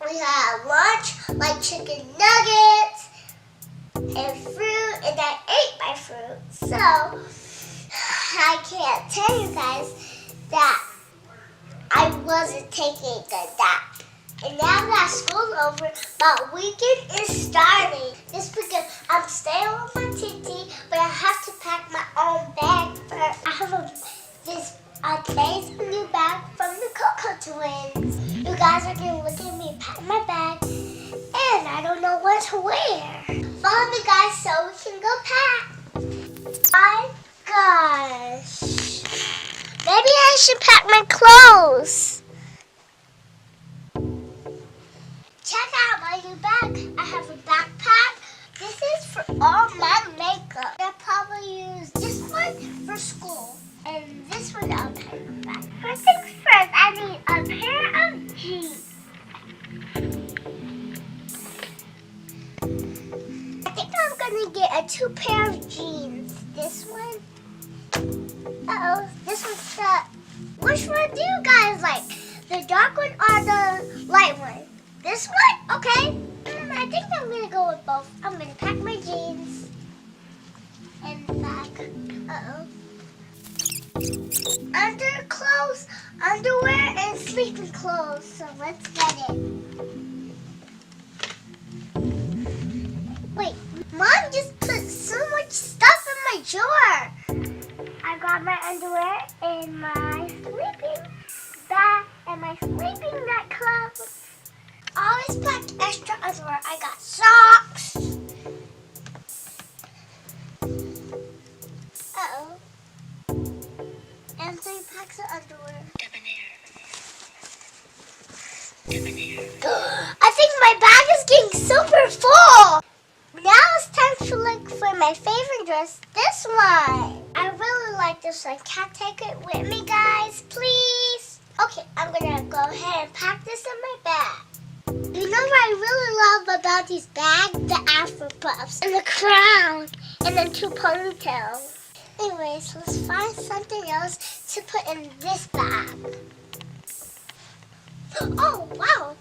We had lunch, like chicken nuggets and fruit, and I ate my fruit. So, I can't tell you guys that I wasn't taking a nap. And now that school's over, my weekend is starting. This weekend, I'm staying with my Titi, but I have to pack my own bag first. I have today's new bag from the Coco Twins. You guys are going to look at me pack my bag, and I don't know what to wear. Follow me, guys, so we can go pack. My gosh. Maybe I should pack my clothes. Check out my new bag. I have a backpack. This is for all my makeup. I'll probably use this one for school. And this one I'll pack back. First things first, I need a pair of jeans. I think I'm going to get a 2 pair of jeans. This one. Uh-oh. This one's the... Which one do you guys like? The dark one or the light one? This one? Okay. I think I'm going to go with both. I'm going to pack my jeans and back. Uh-oh. Underclothes, underwear, and sleeping clothes. So let's get it. Wait, Mom just put so much stuff in my drawer. I got my underwear and my sleeping bag and my sleeping nightclothes. I always packed extra underwear. I got socks. Uh-oh. And 3 packs of underwear. I think my bag is getting super full. Now it's time to look for my favorite dress. This one. I really like this one. Can I take it with me, guys? Please? Okay, I'm going to go ahead and pack this in my bag. You know what I really love about these bags? The afro puffs and the crown and then 2 ponytails. Anyways, let's find something else to put in this bag. Oh, wow.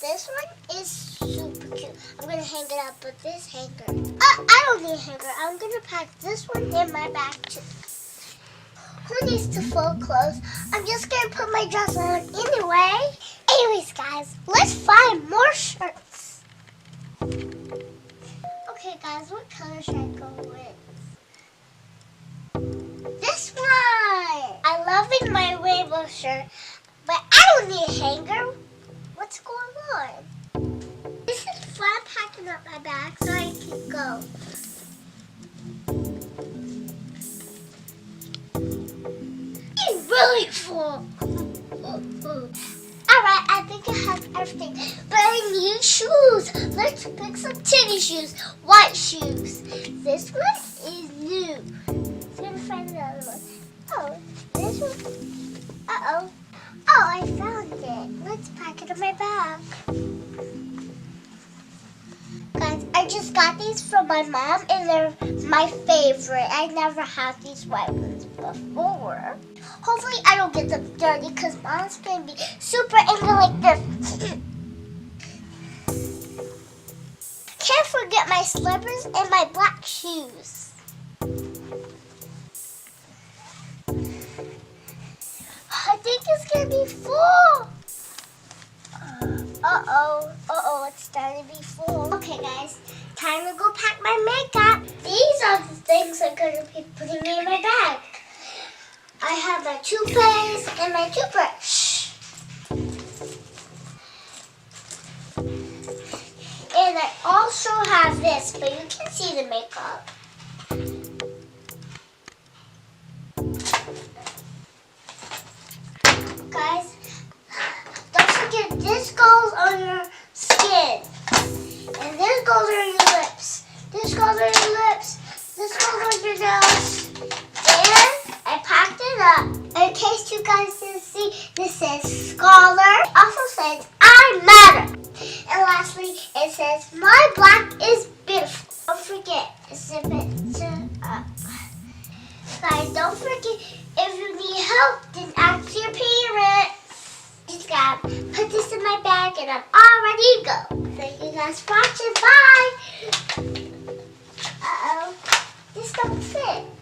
This one is super cute. I'm going to hang it up with this hanger. I don't need a hanger. I'm going to pack this one in my bag too. Who needs to fold clothes? I'm just going to put my dress on anyway. Anyways, guys, let's find more shirts. Okay, guys, what color should I go with? This one! I love my rainbow shirt, but I don't need a hanger. What's going on? This is fun packing up my bag so I can go. It's really full. Alright, I think it has everything. But I need shoes. Let's pick some tennis shoes. White shoes. This one is new. Let's gonna find another one. Oh, this one. Uh-oh. Oh, I found it. Let's pack it in my bag. Guys, I just got these from my mom and they're my favorite. I never had these white ones before. Hopefully I don't get them dirty because Mom's going to be super angry like this. Can't forget my slippers and my black shoes. I think it's going to be full. Uh-oh, it's starting to be full. Okay, guys, time to go pack my makeup. These are the things I'm going to be putting in my bag. I have my toothpaste and my toothbrush. And I also have this, but you can see the makeup. Guys, don't forget this goes on your skin. And this goes on your lips. This goes on your lips. This goes on your nose. And I packed it up. In case you guys didn't see, this says Scholar. It also says I matter. And lastly, it says my black is beautiful. Don't forget to zip it up. Guys, don't forget if you need help, then ask your parents. Just gotta put this in my bag and I'm all ready to go. Thank you guys for watching. Bye. Uh-oh. This don't fit.